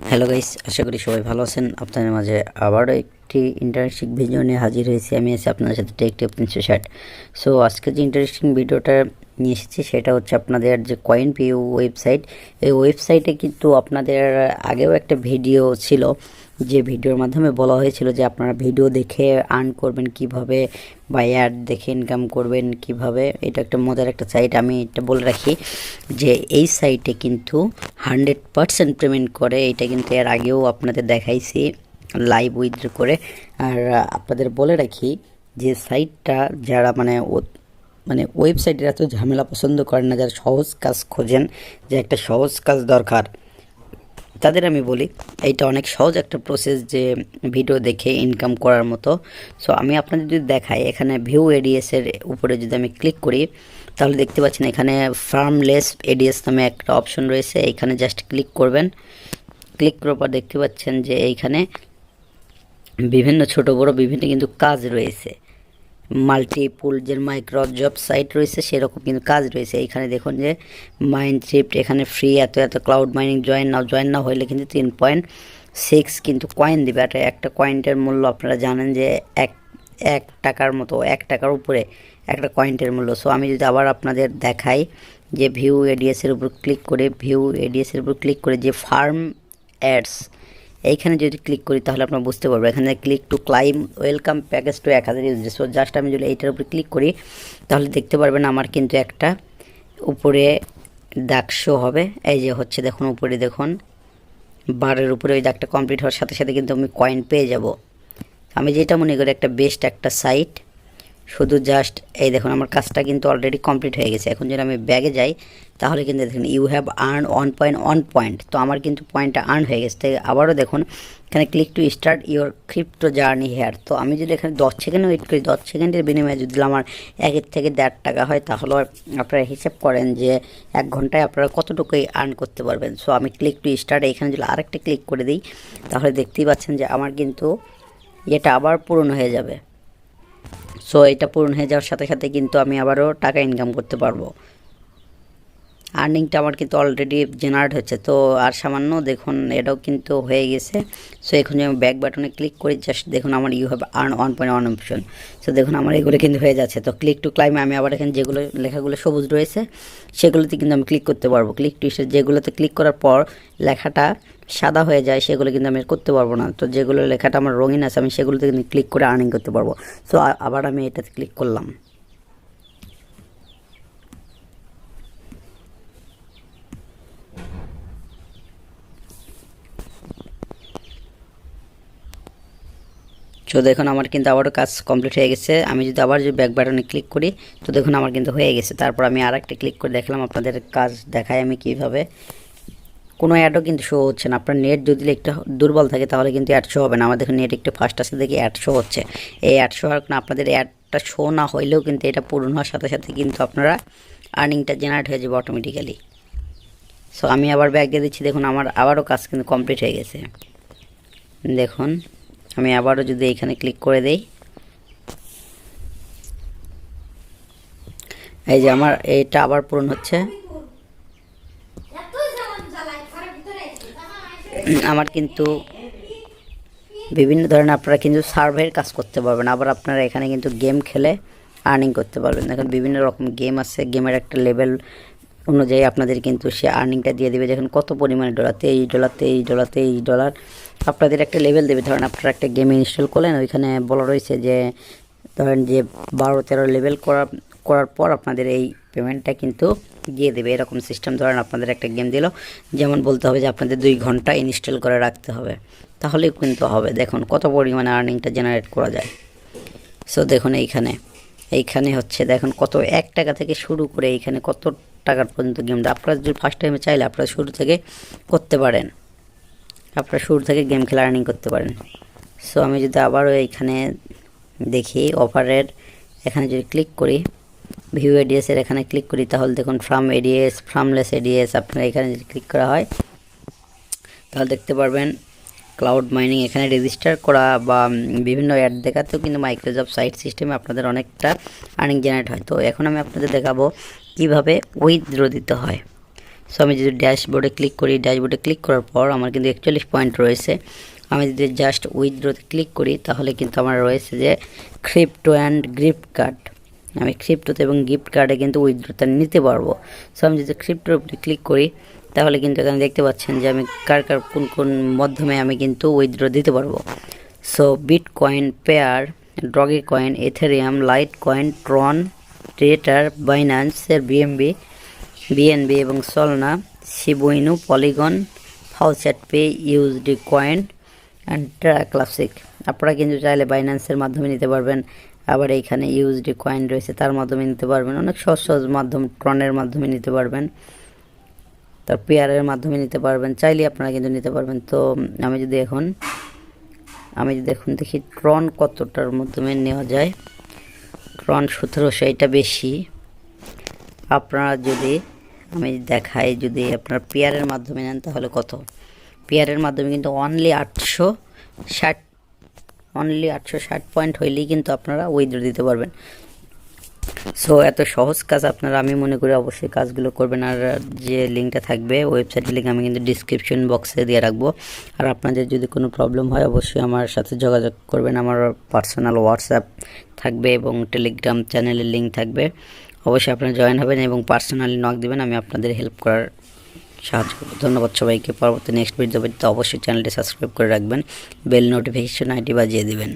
Hello guys, আশা করি সবাই ভালো আছেন। আপনাদের মাঝে আবারও একটি ইন্টারেস্টিং ভিডিও নিয়ে হাজির হয়েছি। আমি আছি আপনাদের সাথে টেক 360। সো আজকে যে ইন্টারেস্টিং ভিডিওটা নিয়ে এসেছি সেটা হচ্ছে আপনাদের যে কয়েন পিউ ওয়েবসাইট। এই ওয়েবসাইটে কিন্তু আপনাদের আগেও একটা ভিডিও ছিল, যে ভিডিওর মাধ্যমে বলা হয়েছিল যে আপনারা ভিডিও দেখে আর্ন করবেন কিভাবে, বা অ্যাড দেখে ইনকাম করবেন কিভাবে। এটা একটা মজার একটা সাইট। আমি এটা বলে রাখি যে এই সাইটে কিন্তু 100% পেমেন্ট করে। এটা কিন্তু এর আগেও আপনাদের দেখাইছি লাইভ উইথড্র করে। আর আপনাদের বলে রাখি যে সাইটটা যারা মানে ওয়েবসাইটের এত ঝামেলা পছন্দ করেন না, যারা সহজ কাজ খোঁজেন, যে একটা সহজ কাজ দরকার, তাদের আমি বলি এইটা অনেক সহজ একটা প্রসেস যে ভিডিও দেখে ইনকাম করার মতো। সো আমি আপনাদের যদি দেখাই, এখানে ভিউ এডিএসের উপরে যদি আমি ক্লিক করি তাহলে দেখতে পাচ্ছেন এখানে ফার্মলেস এডিএস নামে একটা অপশন রয়েছে। এইখানে জাস্ট ক্লিক করবেন। ক্লিক করার পর দেখতে পাচ্ছেন যে এইখানে বিভিন্ন ছোট বড় বিভিন্ন কিন্তু কাজ রয়েছে। মাল্টিপুল যে মাইক্রো জব সাইট রয়েছে সেরকম কিন্তু কাজ রয়েছে। এইখানে দেখুন যে মাইন্ড শিফট, এখানে ফ্রি এত ক্লাউড মাইনিং জয়েন না হইলে কিন্তু 3.6 কিন্তু কয়েন দেবে। আর একটা কয়েন্টের মূল্য আপনারা জানেন যে এক টাকার মতো, 1 টাকার উপরে একটা কয়েন্টের মূল্য। সো আমি যদি আবার আপনাদের দেখাই যে ভিউ এডিএসের উপর ক্লিক করে যে ফার্ম অ্যাডস, এইখানে যদি ক্লিক করি তাহলে আপনারা বুঝতে পারবেন। এখানে click to claim welcome package to 1000 USD. So just আমি যদি এইটার উপরে ক্লিক করি তাহলে দেখতে পারবেন আমার কিন্তু একটা উপরে দাগ শো হবে। এই যে হচ্ছে দেখুন, উপরে দেখুন বারের উপরে ওই দাগটা কমপ্লিট হওয়ার সাথে সাথে কিন্তু আমি কয়েন পেয়ে যাব। আমি যেটা মনে করি একটা বেস্ট একটা সাইট। শুধু জাস্ট এই দেখুন আমার কাজটা কিন্তু অলরেডি কমপ্লিট হয়ে গেছে। এখন যদি আমি ব্যাগে যাই তাহলে কিন্তু দেখুন ইউ হ্যাভ আর্ন 1.1 পয়েন্ট। তো আমার কিন্তু পয়েন্টটা আর্ন হয়ে গেছে। তাই আবারও দেখুন এখানে click to start your crypto journey here. তো আমি যদি এখানে 10 সেকেন্ড ওয়েট করি, 10 সেকেন্ডের বিনিময়ে যদি আমার 1 থেকে 1.5 টাকা হয়, তাহলে আপনারা হিসাব করেন যে 1 ঘন্টায় আপনারা কতটুকুই আর্ন করতে পারবেন। সো আমি ক্লিক টু স্টার্ট, এখানে যদি আরেকটা ক্লিক করে দিই তাহলে দেখতেই পাচ্ছেন যে আমার কিন্তু এটা আবার পূরণ হয়ে যাবে। সো এটা পূরণ হয়ে যাওয়ার সাথে সাথে কিন্তু আমি আবারও টাকা ইনকাম করতে পারবো। আর্নিংটা আমার কিন্তু অলরেডি জেনারেট হচ্ছে। তো আর সামান্য দেখুন এটাও কিন্তু হয়ে গেছে। সো এখন যদি আমি ব্যাক বাটনে ক্লিক করি, জাস্ট দেখুন আমার you have earn 1.1 option. So দেখুন আমার এগুলো কিন্তু হয়ে যাচ্ছে। তো ক্লিক টু ক্লাইমে আমি আবার এখানে যেগুলো লেখাগুলো সবুজ রয়েছে সেগুলোতে কিন্তু আমি ক্লিক করতে পারবো। ক্লিক টু যেগুলোতে ক্লিক করার পর লেখাটা সাদা হয়ে যায় সেগুলো কিন্তু আমি করতে পারবো না। তো যেগুলো লেখাটা আমার রঙিন আছে আমি সেগুলোতে কিন্তু ক্লিক করে আর্নিং করতে পারবো। সো আবার আমি এটাতে ক্লিক করলাম। তো দেখুন আমার কিন্তু আবারও কাজ কমপ্লিট হয়ে গেছে। আমি যদি আবার ব্যাক বাটনে ক্লিক করি তো দেখুন আমার কিন্তু হয়ে গেছে। তারপর আমি আরেকটা ক্লিক করে দেখলাম আপনাদের কাজ দেখাই আমি কিভাবে। কোনো অ্যাডও কিন্তু শো হচ্ছে না। আপনার নেট যদি একটু দুর্বল থাকে তাহলে কিন্তু অ্যাড শো হবে না। আমার দেখুন নেট একটু ফাস্ট আছে দেখি অ্যাড শো হচ্ছে। এই অ্যাড শো হওয়ার কারণে আপনাদের অ্যাডটা শো না হইলেও কিন্তু এটা পূরণ হওয়ার সাথে সাথে কিন্তু আপনারা আর্নিংটা জেনারেট হয়ে যাবে অটোমেটিক্যালি। সো আমি আবার ব্যাক দিয়ে দিচ্ছি। দেখুন আমার আবারও কাজ কিন্তু কমপ্লিট হয়ে গেছে। দেখুন আমি আবারও যদি এখানে ক্লিক করে দেই, এই যে আমার এটা আবার পূরণ হচ্ছে। আমার কিন্তু বিভিন্ন ধরনের আপনারা কিন্তু সার্ভের কাজ করতে পারবেন। আবার আপনারা এখানে কিন্তু গেম খেলে আর্নিং করতে পারবেন। দেখুন বিভিন্ন রকম গেম আছে, গেমের একটা লেভেল অনুযায়ী আপনাদের কিন্তু সে আর্নিংটা দিয়ে দেবে। দেখুন কত পরিমাণে ডলার, $23 আপনাদের একটা লেভেল দেবে। ধরেন আপনারা একটা গেম ইনস্টল করলেন, ওইখানে বলা রয়েছে যে ধরেন যে 12-13 লেভেল করার পর আপনাদের এই পেমেন্টটা কিন্তু দিয়ে দেবে। এরকম সিস্টেম। ধরেন আপনাদের একটা গেম দিল, যেমন বলতে হবে যে আপনাদের 2 ঘন্টা ইনস্টল করে রাখতে হবে, তাহলেই কিন্তু হবে। দেখুন কত পরিমাণে আর্নিংটা জেনারেট করা যায়। সো দেখুন এইখানে হচ্ছে দেখুন কত 1 টাকা থেকে শুরু করে এইখানে কত টাকার পর্যন্ত গেমটা। আপনারা যদি ফার্স্ট টাইমে চাইলে আপনারা শুরু থেকে করতে পারেন, আপনারা শুরু থেকে গেম খেলা আর্নিং করতে পারেন। সো আমি যদি আবারও এইখানে দেখি অফারের এখানে যদি ক্লিক করি, ভিউ এডিএসের এখানে ক্লিক করি, তাহলে দেখুন ফার্মলেস এডিএস আপনারা এখানে যদি ক্লিক করা হয় তাহলে দেখতে পারবেন ক্লাউড মাইনিং এখানে রেজিস্টার করা বা বিভিন্ন অ্যাড দেখাতেও কিন্তু মাইক্রোজব সাইট সিস্টেমে আপনাদের অনেকটা আর্নিং জেনারেট হয়। তো এখন আমি আপনাদের দেখাবো কিভাবে উইথড্র দিতে হয়। সো আমি যদি ড্যাশবোর্ডে ক্লিক করি, ড্যাশবোর্ডে ক্লিক করার পর আমার কিন্তু 41 পয়েন্ট রয়েছে। আমি যদি জাস্ট উইথড্রতে ক্লিক করি তাহলে কিন্তু আমার রয়েছে যে ক্রিপ্টো অ্যান্ড গিফট কার্ড। আমি ক্রিপ্টোতে এবং গিফট কার্ডে কিন্তু উইথড্রটা নিতে পারবো। সো আমি যদি ক্রিপ্টোর উপরে ক্লিক করি তাহলে কিন্তু এখানে দেখতে পাচ্ছেন যে আমি কার কোন মাধ্যমে আমি কিন্তু উইথড্র দিতে পারবো। So Bitcoin, pair, Dogecoin, Ethereum, Litecoin, Tron, tether, বাইন্যান্সের বিএনবি এবং Solana, Shiba Inu, Polygon, FaucetPay, USD coin and Terra Classic. আপনারা কিন্তু চাইলে বাইন্যান্সের মাধ্যমে নিতে পারবেন, আবার এইখানে ইউএসডি কয়েন রয়েছে তার মাধ্যমে নিতে পারবেন, অনেক সহজ সহজ মাধ্যম, ট্রনের মাধ্যমে নিতে পারবেন, তার পেয়ারের মাধ্যমে নিতে পারবেন, চাইলে আপনারা কিন্তু নিতে পারবেন। তো আমি যদি এখন দেখি ট্রন কতটার মাধ্যমে নেওয়া যায়। ট্রন 1700, এটা বেশি। আপনারা যদি আমি দেখাই, যদি আপনার পেয়ারের মাধ্যমে নেন তাহলে কত? পেয়ারের মাধ্যমে কিন্তু অনলি 860 পয়েন্ট হইলেই কিন্তু আপনারা উইথড্র দিতে পারবেন। সো এত সহজ কাজ আপনারা, আমি মনে করি অবশ্যই কাজগুলো করবেন। আর যে লিঙ্কটা থাকবে, ওয়েবসাইটের লিঙ্ক আমি কিন্তু ডিসক্রিপশন বক্সে দিয়ে রাখবো। আর আপনাদের যদি কোনো প্রবলেম হয় অবশ্যই আমার সাথে যোগাযোগ করবেন। আমার পার্সোনাল হোয়াটসঅ্যাপ থাকবে এবং টেলিগ্রাম চ্যানেলের লিঙ্ক থাকবে। অবশ্যই আপনারা জয়েন হবেন এবং পার্সোনালি নক দিবেন, আমি আপনাদের হেল্প করার সাহায্য করব। ধন্যবাদ সবাইকে। পরবর্তী নেক্সট ভিডিওতে অবশ্যই চ্যানেলটি সাবস্ক্রাইব করে রাখবেন, বেল নোটিফিকেশন আইটি বাজিয়ে দিবেন।